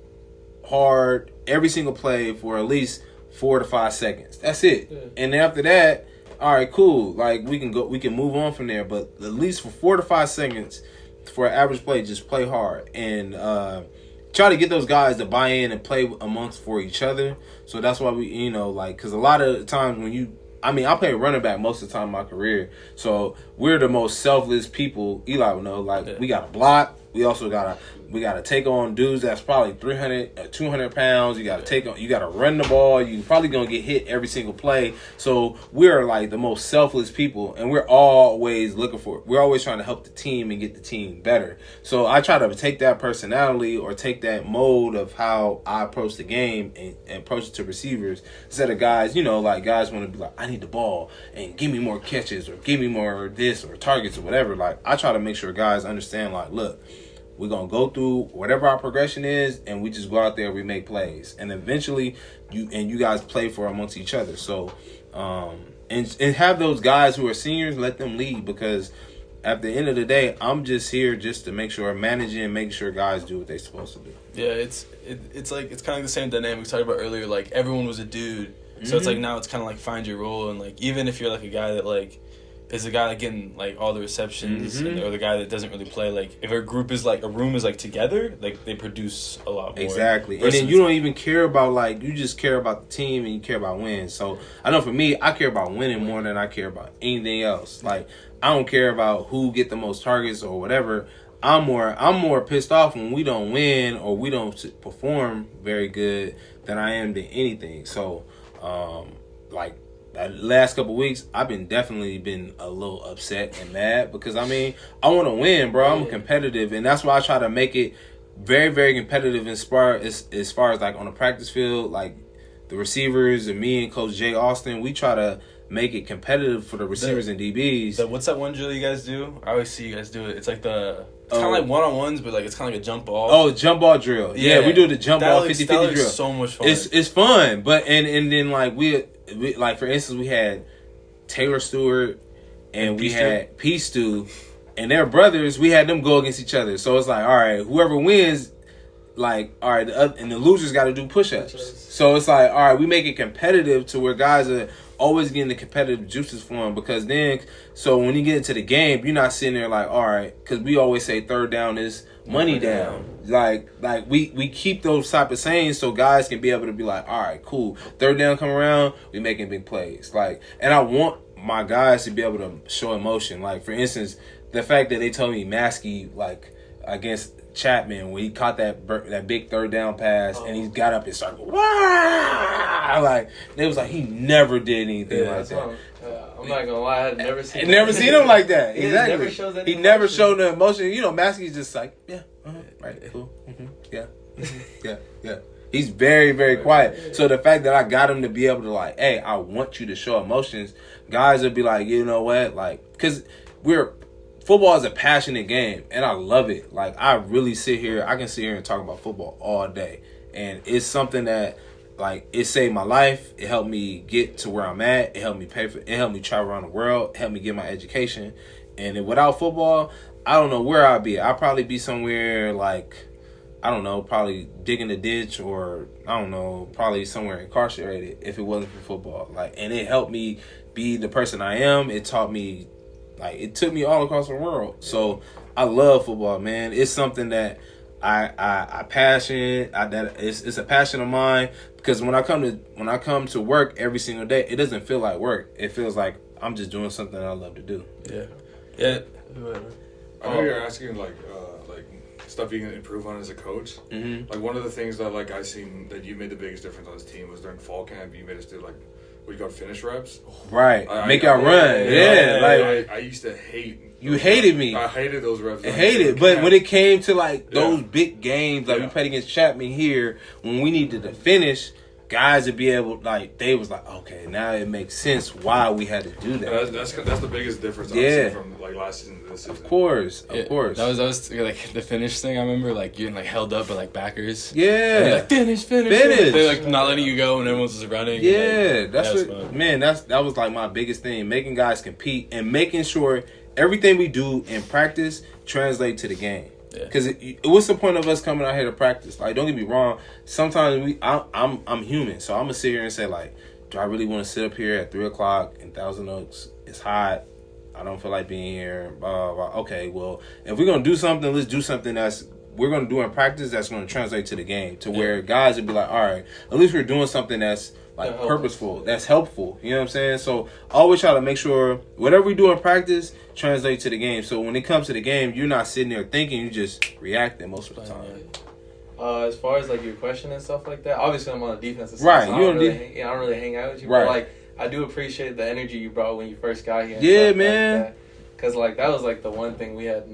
hard every single play for at least 4 to 5 seconds. That's it. Yeah. And after that, all right, cool. Like we can move on from there. But at least for 4 to 5 seconds for an average play, just play hard and try to get those guys to buy in and play amongst for each other. So that's why we, because a lot of times when I play running back most of the time in my career. So we're the most selfless people. Eli would know. Like we got to block. We also gotta take on dudes that's probably 300, 200 pounds. You gotta run the ball. You probably gonna get hit every single play. So we're like the most selfless people, and we're always we're always trying to help the team and get the team better. So I try to take that personality or take that mode of how I approach the game and approach it to receivers instead of guys. Like guys want to be like, I need the ball and give me more catches or give me more this or targets or whatever. Like I try to make sure guys understand. Like, look. We're going to go through whatever our progression is, and we just go out there, we make plays. And eventually, you guys play for amongst each other. So, and have those guys who are seniors, let them lead, because at the end of the day, I'm just here just to make sure I'm managing and making sure guys do what they're supposed to do. Yeah, it's kind of like the same dynamic we talked about earlier. Like, everyone was a dude. So it's like now it's kind of like find your role. And, like, even if you're, like, a guy that, like, is the guy like getting like all the receptions or the guy that doesn't really play, like if a room is like together, like they produce a lot more. Exactly. And then you don't even care about like you just care about the team and you care about wins. So I know for me, I care about winning more than I care about anything else. Like I don't care about who get the most targets or whatever. I'm more pissed off when we don't win or we don't perform very good than I am than anything. So like the last couple weeks, I've definitely been a little upset and mad because I want to win, bro. I'm competitive, and that's why I try to make it very, very competitive as far as like on the practice field, like the receivers and me and Coach Jay Austin, we try to make it competitive for the receivers and DBs. What's that one drill you guys do? I always see you guys do it. It's like it's kind of like one-on-ones, but like it's kind of like a jump ball. Oh, jump ball drill. Yeah, we do the jump ball 50-50 drill. So much fun. It's fun, but and then like we like for instance we had Taylor Stewart and we had P Stu, and they're brothers. We had them go against each other. So it's like, all right, whoever wins, like, all right, and the losers got to do push-ups. So it's like, all right, we make it competitive to where guys are always getting the competitive juices for them, because then, so when you get into the game, you're not sitting there like, all right, because we always say third down is money down. Like we keep those type of sayings so guys can be able to be like, all right, cool. Third down come around, we making big plays. Like, and I want my guys to be able to show emotion. Like, for instance, the fact that they told me Maskey, like, against Chapman, when he caught that big third down pass and he got up and started going, "Wah!" Like, it was like he never did anything like that. I'm not gonna lie, I had never seen him like that. Exactly. He never showed the emotion. You know, Maskey's just like, yeah, right, cool, yeah, yeah. He's very, very quiet. So the fact that I got him to be able to like, hey, I want you to show emotions, guys would be like, you know what, like, because football is a passionate game, and I love it. Like, I really I can sit here and talk about football all day. And it's something that, like, it saved my life. It helped me get to where I'm at. It helped me it helped me travel around the world. It helped me get my education. And without football, I don't know where I'd be. I'd probably be somewhere, like, I don't know, probably digging a ditch, or, I don't know, probably somewhere incarcerated if it wasn't for football. Like, and it helped me be the person I am. It taught me, like, it took me all across the world. So I love football, man. It's something that I passion. It's a passion of mine, because when I come to work every single day, it doesn't feel like work. It feels like I'm just doing something I love to do. Yeah. I know you're asking like stuff you can improve on as a coach. Mm-hmm. Like, one of the things that, like, I seen that you made the biggest difference on this team was during fall camp. You made us do, like, we got finish reps. Right. Make y'all run. Yeah. Like, I used to hate. You hated me. I hated those reps. I hated. But when it came to, like, those big games, like we played against Chapman here, when we needed to finish, guys would be able, like, they was like, okay, now it makes sense why we had to do that. That's the biggest difference I've seen from, like, last season to this season. Of course. That was like the finish thing. I remember, like, getting, like, held up by, like, backers. Yeah. And like, finish. They're like not letting you go, and everyone's just running. Yeah, like, that was like my biggest thing, making guys compete and making sure everything we do in practice translate to the game. Because what's the point of us coming out here to practice? Like, don't get me wrong. Sometimes I'm human, so I'm gonna sit here and say, like, do I really want to sit up here at 3:00 in Thousand Oaks? It's hot. I don't feel like being here. Blah, blah, blah. Okay, well, if we're gonna do something, let's do something we're gonna do in practice that's gonna translate to the game, to where guys would be like, all right, at least we're doing something that's like purposeful, that's helpful. You know what I'm saying? So I always try to make sure whatever we do in practice translates to the game. So when it comes to the game, you're not sitting there thinking, you just reacting most of the time. As far as, like, your question and stuff like that, obviously I'm on the defensive side. Right, So I don't really hang out with you. Right. But, like, I do appreciate the energy you brought when you first got here. Yeah, man. Because, like, that was, like, the one thing we had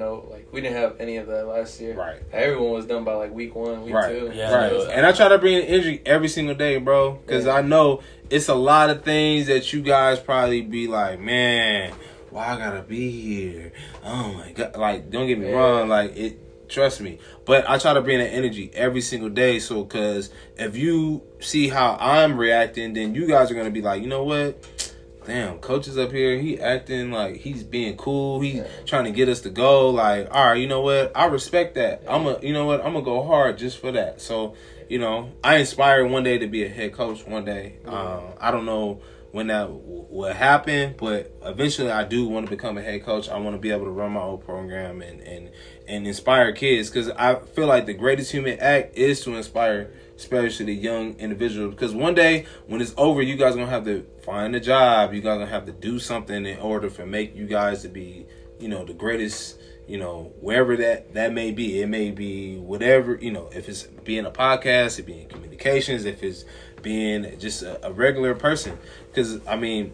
we didn't have any of that last year. Right. Everyone was done by, like, week 1, week 2. Yeah, right. And I try to bring energy every single day, bro. Because I know it's a lot of things that you guys probably be like, man, why I gotta be here? Oh, my God. Like, don't get me wrong. Like, trust me. But I try to bring that energy every single day. So, because if you see how I'm reacting, then you guys are going to be like, you know what? Damn, coach is up here. He acting like he's being cool. He's trying to get us to go. Like, all right, you know what? I respect that. I'm going to go hard just for that. So, you know, I inspire one day to be a head coach one day. I don't know when that will happen, but eventually I do want to become a head coach. I want to be able to run my own program and inspire kids, because I feel like the greatest human act is to inspire, especially the young individual. Because one day when it's over, you guys are going to have to find a job. You guys are going to have to do something in order for make you guys to be, you know, the greatest, you know, wherever that may be. It may be whatever, you know, if it's being a podcast, if being communications, if it's being just a regular person. Because, I mean,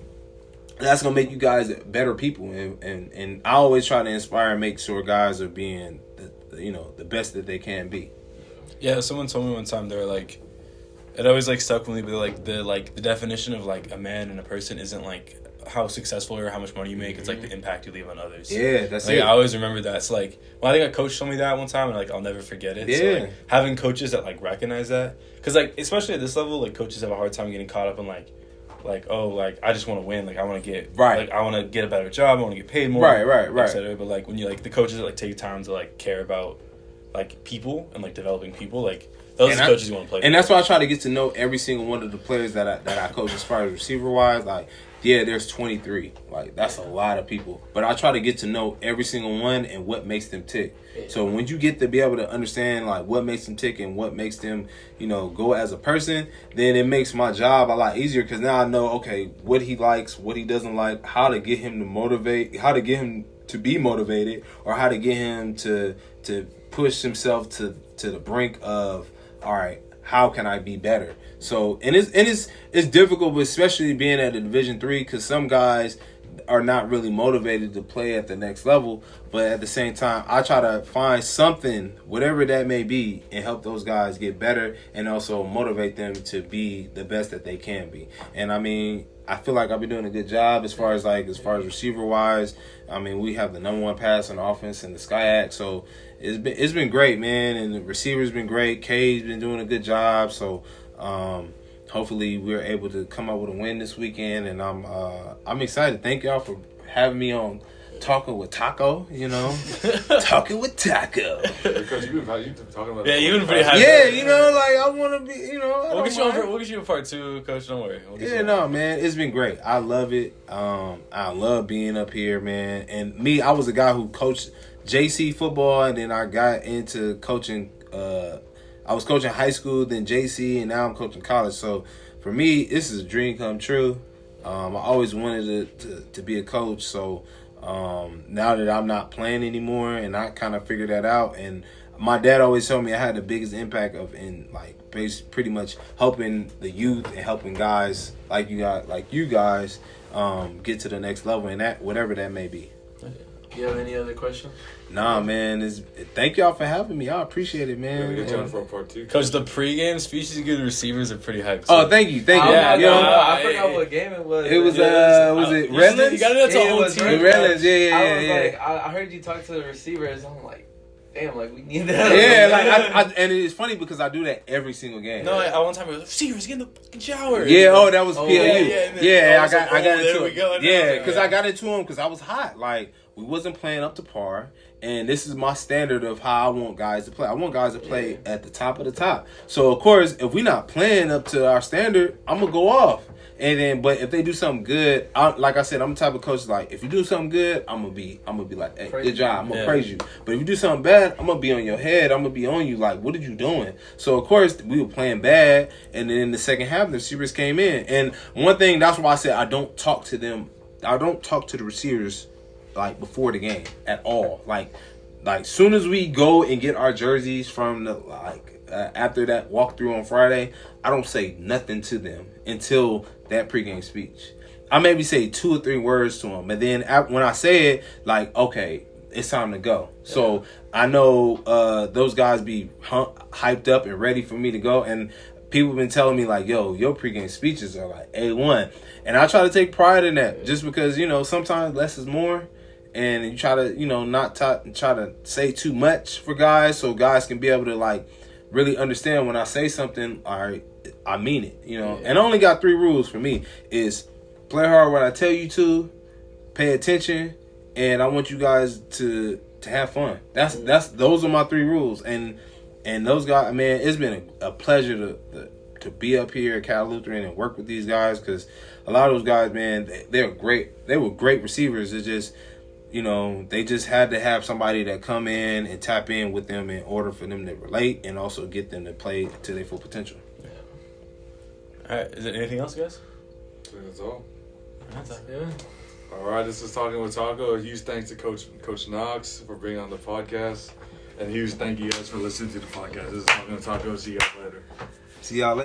that's going to make you guys better people. And I always try to inspire and make sure guys are being, the best that they can be. Yeah, someone told me one time, they were like, it always like stuck with me, but the definition of like a man and a person isn't like how successful or how much money you make. It's like the impact you leave on others. Yeah, that's like, it. I always remember that. It's like, well, I think a coach told me that one time, and like I'll never forget it. Yeah. So, like, having coaches that like recognize that, because like especially at this level, like coaches have a hard time getting caught up in like oh, like I just want to win, like I want to get like I want to get a better job, I want to get paid more, right, etc. But like when you like the coaches that like take time to like care about like people and like developing people, like those are the coaches you want to play with. And that's why I try to get to know every single one of the players that I coach as far as receiver wise. Like, yeah, there's 23. Like, that's a lot of people. But I try to get to know every single one and what makes them tick. So when you get to be able to understand, like, what makes them tick and what makes them, go as a person, then it makes my job a lot easier because now I know, okay, what he likes, what he doesn't like, how to get him to motivate, how to get him to be motivated, or how to get him to push himself to the brink of, all right, how can I be better? So, and it's difficult, but especially being at a Division III, because some guys are not really motivated to play at the next level. But at the same time, I try to find something, whatever that may be, and help those guys get better and also motivate them to be the best that they can be. And I mean, I feel like I've been doing a good job as far as receiver wise. I mean, we have the number one pass on offense in the SCIAC, so it's been great, man. And the receiver's been great. Kay's been doing a good job. So hopefully we're able to come up with a win this weekend. And I'm excited. Thank y'all for having me on Talking with Taco. Talking with Taco. Because you've been talking about. Yeah, you've been pretty happy. Yeah, like I want to be. We'll get you a part 2, Coach. Don't worry. Man, it's been great. I love it. I love being up here, man. And me, I was a guy who coached JC football, and then I got into coaching. I was coaching high school, then JC, and now I'm coaching college. So for me, this is a dream come true. I always wanted to be a coach. So now that I'm not playing anymore, and I kind of figured that out, and my dad always told me I had the biggest impact pretty much helping the youth and helping guys like you guys get to the next level, and that whatever that may be. You have any other questions? Nah, man. Thank y'all for having me. I appreciate it, man. We're gonna get for part 2. Coach, the pregame speeches you give the receivers are pretty hype. Oh, thank you. I forgot what game it was. It was was it Redlands? You got to know whole team. Redlands, yeah. I was like, I heard you talk to the receivers. I'm like, damn, like we need that. Yeah, like and it's funny because I do that every single game. No, at one time it was receivers get in the fucking shower. Yeah, that was PLU. Yeah, I got into it. Yeah, because I got into them because I was hot. Like we wasn't playing up to par, and this is my standard of how I want guys to play. I want guys to play at the top of the top. So of course, if we're not playing up to our standard, I'm gonna go off. And then, but if they do something good, like I said, I'm the type of coach like if you do something good, I'm gonna be like, hey, good job, I'm gonna praise you. But if you do something bad, I'm gonna be on your head. I'm gonna be on you like, what are you doing? So of course we were playing bad, and then in the second half, the receivers came in. And one thing, that's why I said I don't talk to them. I don't talk to the receivers like before the game at all. Like soon as we go and get our jerseys from the after that walkthrough on Friday, I don't say nothing to them until that pregame speech. I maybe say 2 or 3 words to them, and then when I say it, like, okay, it's time to go. Yeah. So I know those guys be hyped up and ready for me to go, and people have been telling me like, yo, your pregame speeches are like A1, and I try to take pride in that just because sometimes less is more. And you try to, not try to say too much for guys so guys can be able to, really understand when I say something, all right, I mean it, Yeah. And I only got 3 rules for me is play hard when I tell you to, pay attention, and I want you guys to have fun. Those are my 3 rules. And those guys, man, it's been a pleasure to be up here at Cal Lutheran and work with these guys because a lot of those guys, man, they're great. They were great receivers. It's just they just had to have somebody that come in and tap in with them in order for them to relate and also get them to play to their full potential. Yeah. All right. Is there anything else, guys? I think that's all. Yeah. All right, this is Talking with Taco. A huge thanks to Coach Knox for being on the podcast. And huge thank you guys for listening to the podcast. This is Talking with Taco. See you guys later. See y'all later.